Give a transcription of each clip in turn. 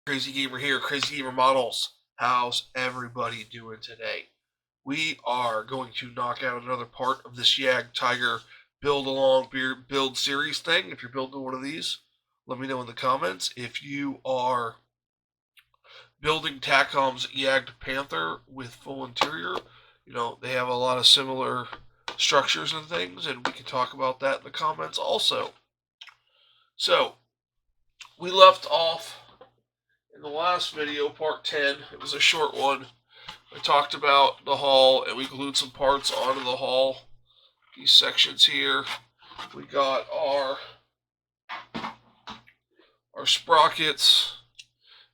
Crazy Gamer here, Crazy Gamer Models. How's everybody doing today? We are going to knock out another part of this JagdTiger build series thing. If you're building one of these, let me know in the comments. If you are building Takom's JagdPanther with full interior, they have a lot of similar structures and things, and we can talk about that in the comments also. So, we left off in the last video, part 10. It was a short one. I talked about the hull, and we glued some parts onto the hull. These sections here. We got our sprockets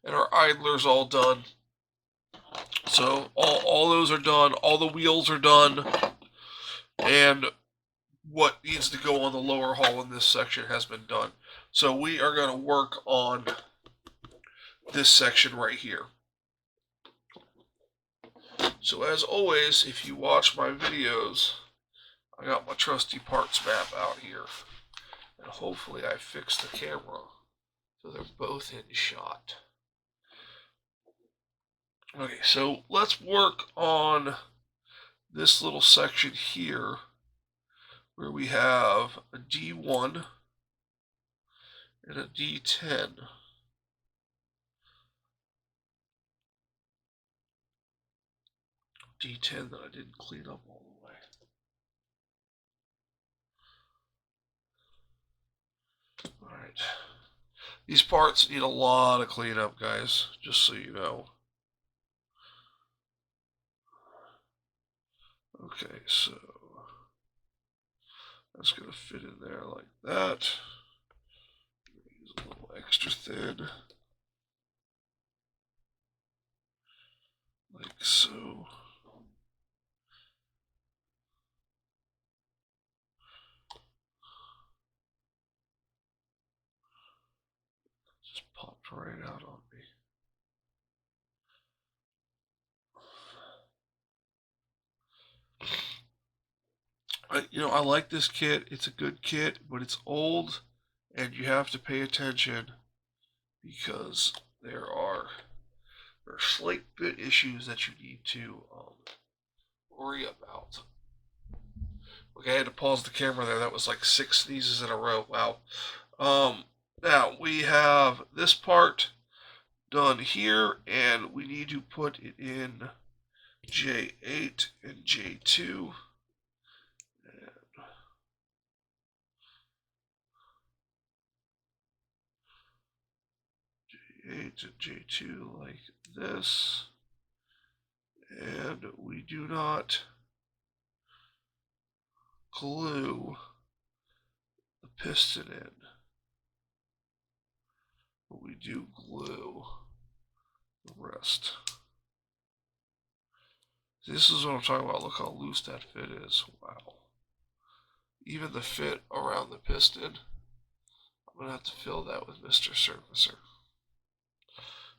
and our idlers all done. So all those are done. All the wheels are done. And what needs to go on the lower hull in this section has been done. So we are going to work on this section right here. So as always, if you watch my videos, I got my trusty parts map out here. And hopefully I fixed the camera so they're both in shot. Okay, so let's work on this little section here where we have a D1 and a D10. D10 that I didn't clean up all the way. Alright. These parts need a lot of cleanup, guys, just so you know. Okay, so that's going to fit in there like that. Use a little extra thin. Like so. Just popped right out on me. I like this kit. It's a good kit, but it's old, and you have to pay attention because there are slight bit issues that you need to worry about. Okay, I had to pause the camera there. That was like 6 sneezes in a row. Wow. Now we have this part done here, and we need to put it in J8 and J2. J8 and J2 like this. And we do not glue the piston in, but we do glue the rest. This is what I'm talking about. Look how loose that fit is. Wow. Even the fit around the piston, I'm going to have to fill that with Mr. Surfacer.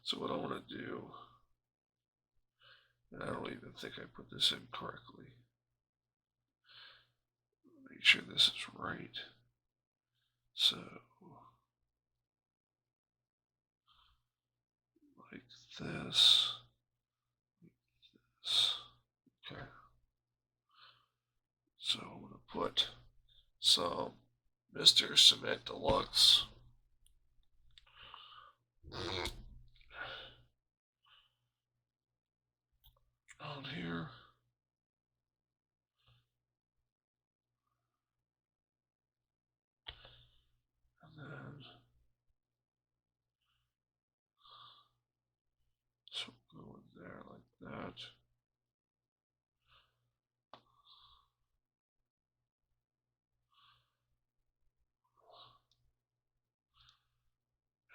So what I want to do, and I don't even think I put this in correctly. Make sure this is right. So, like this. Okay. So I'm going to put some Mr. Cement Deluxe on here. And then so go in there like that.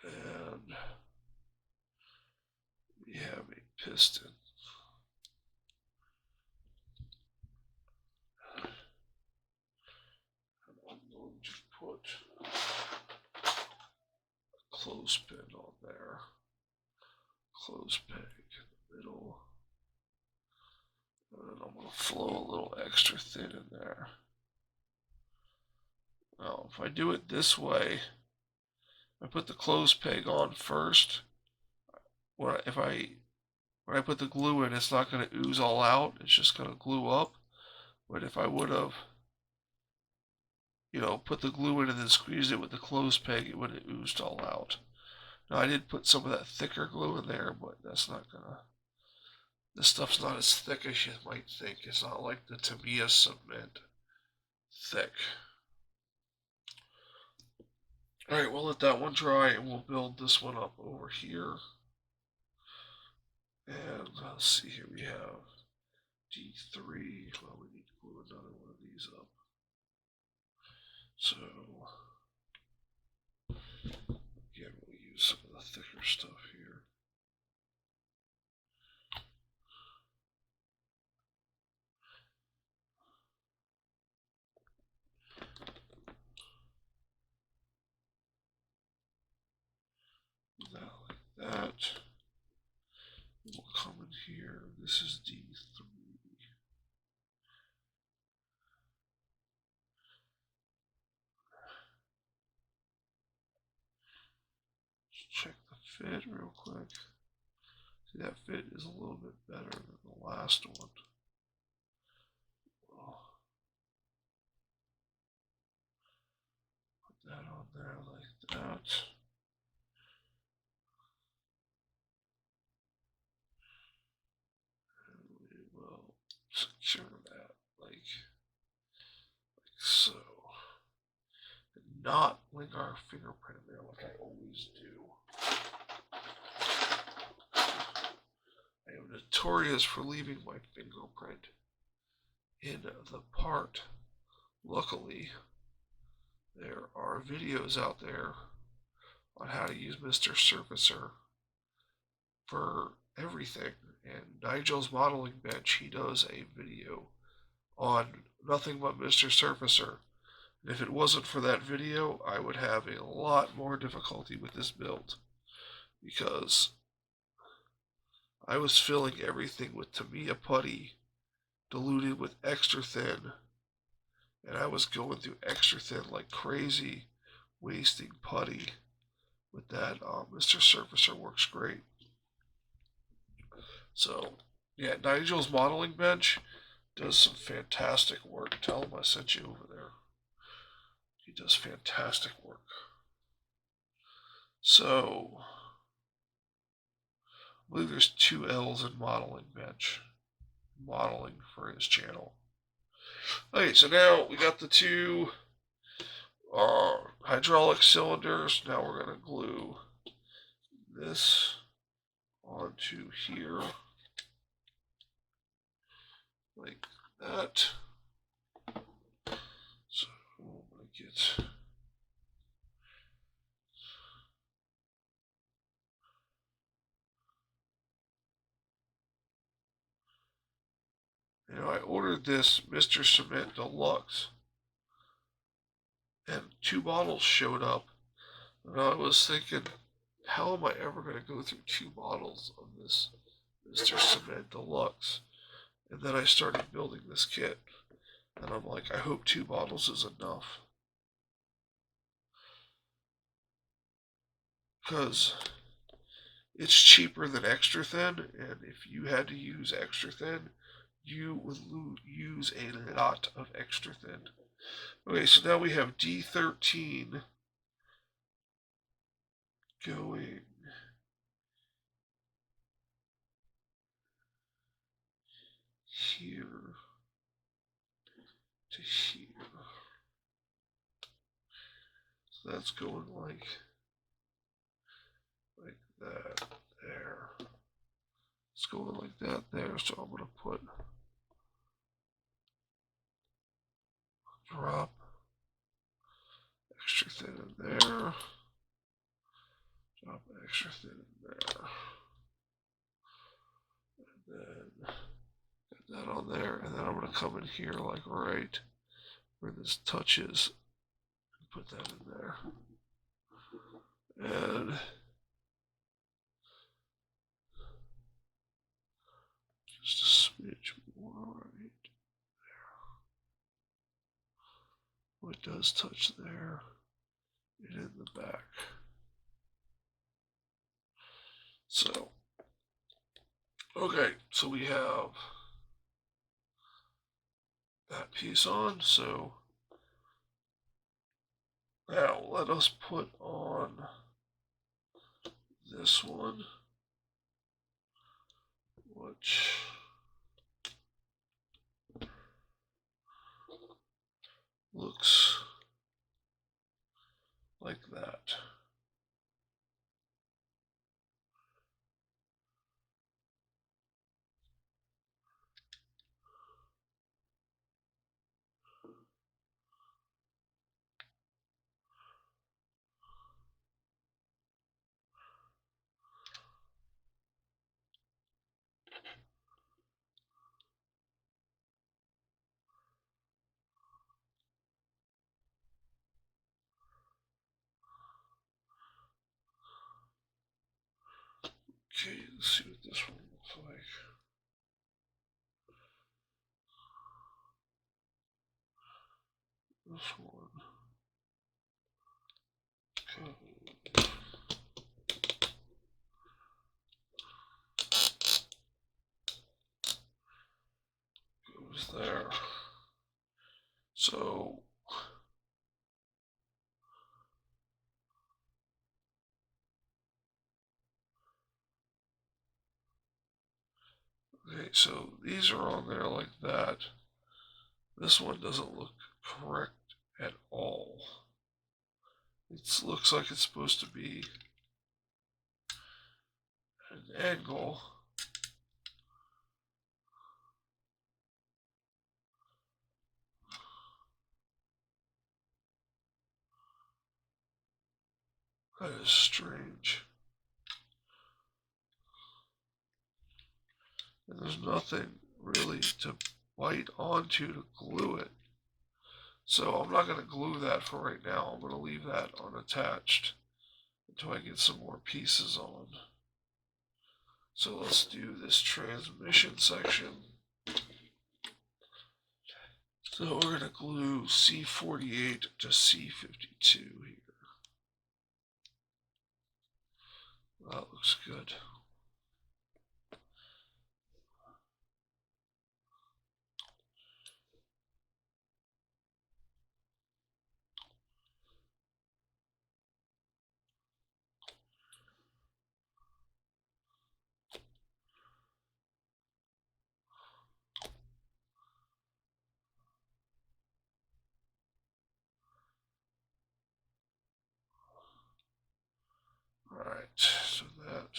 And we have a piston. And I'm going to put a clothespin on there. Clothespin in the middle. And then I'm going to flow a little extra thin in there. Now, if I do it this way, I put the clothes peg on first. when I put the glue in, it's not going to ooze all out. It's just going to glue up. But if I would have, put the glue in and then squeezed it with the clothes peg, it would have oozed all out. Now, I did put some of that thicker glue in there, but that's not going to... This stuff's not as thick as you might think. It's not like the Tamiya cement thick. Alright, we'll let that one dry and we'll build this one up over here. And let's see here, we have D3. Well, we need to glue another one of these up. So, again, we'll use some of the thicker stuff here. That like that. We'll come in here. This is D3. Check the fit real quick. See, that fit is a little bit better than the last one. Put that on there like that. And we will secure that like so. And not link our fingerprint in there like I always do. I am notorious for leaving my fingerprint in the part. Luckily, there are videos out there on how to use Mr. Surfacer for everything. And Nigel's modeling bench, he does a video on nothing but Mr. Surfacer. And if it wasn't for that video, I would have a lot more difficulty with this build, because I was filling everything with Tamiya putty diluted with extra thin, and I was going through extra thin like crazy, wasting putty with that. Mr. Surfacer works great. So, yeah, Nigel's modeling bench does some fantastic work. Tell him I sent you over there. He does fantastic work. So, I believe there's 2 L's in modeling bench. Modeling for his channel. Okay, so now we got the 2 hydraulic cylinders. Now we're going to glue this onto here. Like that. So I'm going to get... I ordered this Mr. Cement Deluxe, and 2 bottles showed up, and I was thinking, how am I ever going to go through 2 bottles of this Mr. Cement Deluxe? And then I started building this kit, and I'm like, I hope 2 bottles is enough, because it's cheaper than extra thin, and if you had to use extra thin, you would use a lot of extra thin. Okay, so now we have D13 going here to here. So that's going like that there. It's going like that there, so I'm going to put drop extra thin in there, drop extra thin in there, and then get that on there, and then I'm going to come in here like right where this touches and put that in there, and just a smidge more right there. Well, it does touch there and in the back. So Okay, so we have that piece on, so now let us put on this one, which looks like that. Okay, let's see what this one looks like. This one. Goes there. So okay, so these are on there like that. This one doesn't look correct at all. It looks like it's supposed to be an angle. That is strange. And there's nothing really to bite onto to glue it. So I'm not going to glue that for right now. I'm going to leave that unattached until I get some more pieces on. So let's do this transmission section. So we're going to glue C48 to C52 here. That looks good. Alright, so that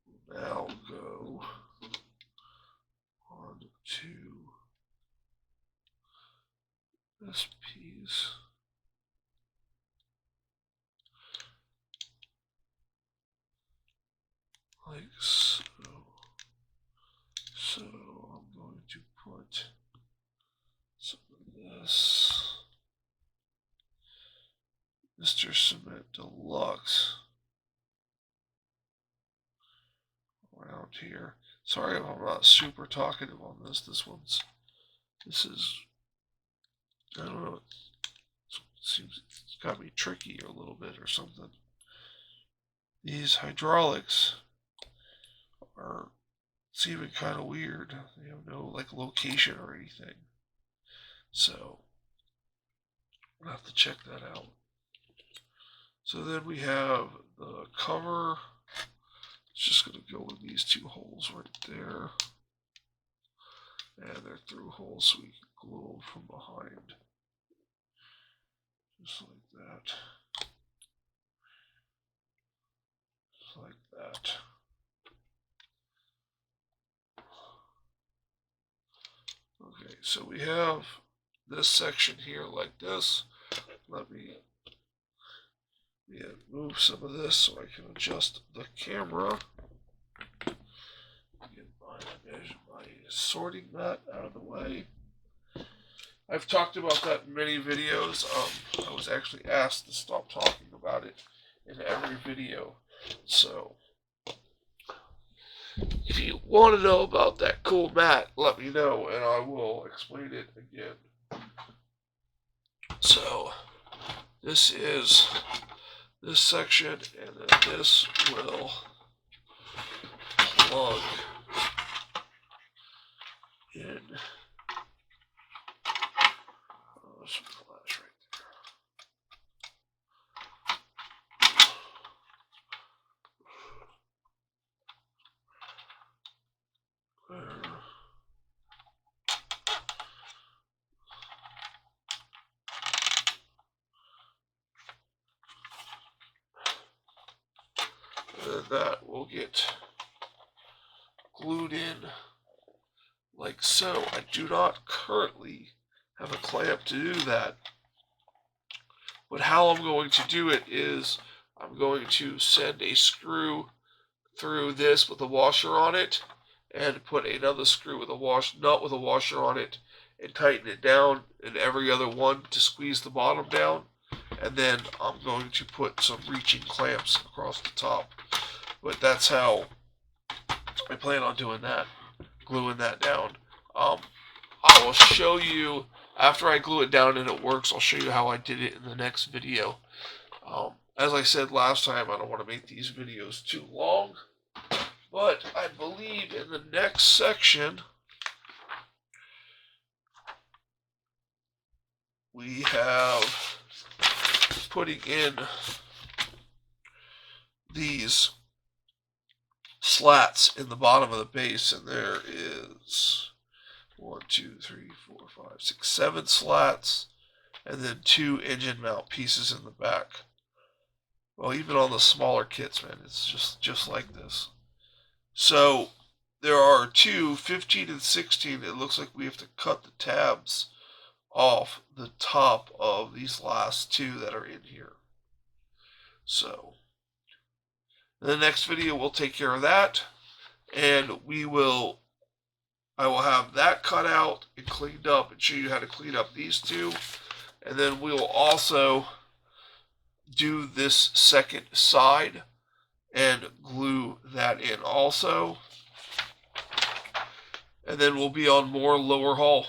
will now go on to this piece. Like so. So I'm going to put some of this Mr. Cement Deluxe around here. Sorry if I'm not super talkative on this. This is, I don't know, it seems it's got me tricky a little bit or something. These hydraulics are seeming kind of weird. They have no like location or anything. So I'll have to check that out. So then we have the cover. It's just going to go in these two holes right there. And they're through holes so we can glue them from behind. Just like that. Just like that. Okay, so we have this section here like this. Let me move some of this so I can adjust the camera. Get my sorting mat out of the way. I've talked about that in many videos. I was actually asked to stop talking about it in every video. So if you want to know about that cool mat, let me know and I will explain it again. So this is this section, and then this will plug in. There's some flash right there. And that will get glued in like so. I do not currently have a clamp to do that. But how I'm going to do it is I'm going to send a screw through this with a washer on it and put another screw with a nut with a washer on it and tighten it down and every other one to squeeze the bottom down. And then I'm going to put some reaching clamps across the top. But that's how I plan on doing that, gluing that down. I will show you, after I glue it down and it works, I'll show you how I did it in the next video. As I said last time, I don't want to make these videos too long, but I believe in the next section, we have putting in these slats in the bottom of the base, and there is 1, 2, 3, 4, 5, 6, 7 slats, and then 2 engine mount pieces in the back. Well, even on the smaller kits, man, it's just like this. So there are 2, 15 and 16. It looks like we have to cut the tabs off the top of these last 2 that are in here. So in the next video, we'll take care of that, and I will have that cut out and cleaned up and show you how to clean up these 2, and then we'll also do this second side and glue that in also, and then we'll be on more lower hull.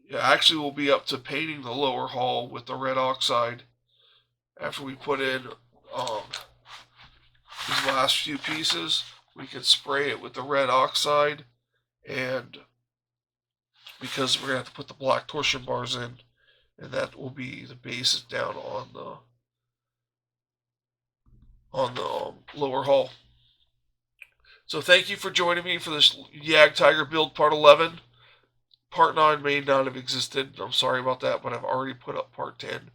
Yeah, actually we'll be up to painting the lower hull with the red oxide after we put in these last few pieces. We can spray it with the red oxide, and because we're going to have to put the black torsion bars in, and that will be the bases down on the lower hull. So thank you for joining me for this JagdTiger build part 11. Part 9 may not have existed. I'm sorry about that, but I've already put up part 10.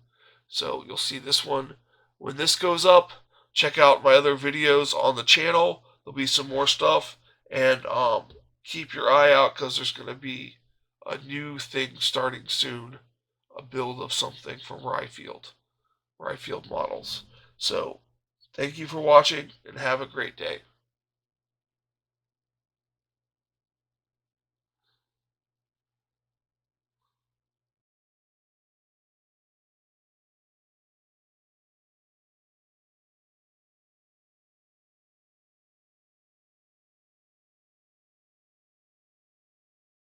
So you'll see this one when this goes up. Check out my other videos on the channel. There'll be some more stuff, and keep your eye out because there's going to be a new thing starting soon, a build of something from Ryfield models. So thank you for watching and have a great day.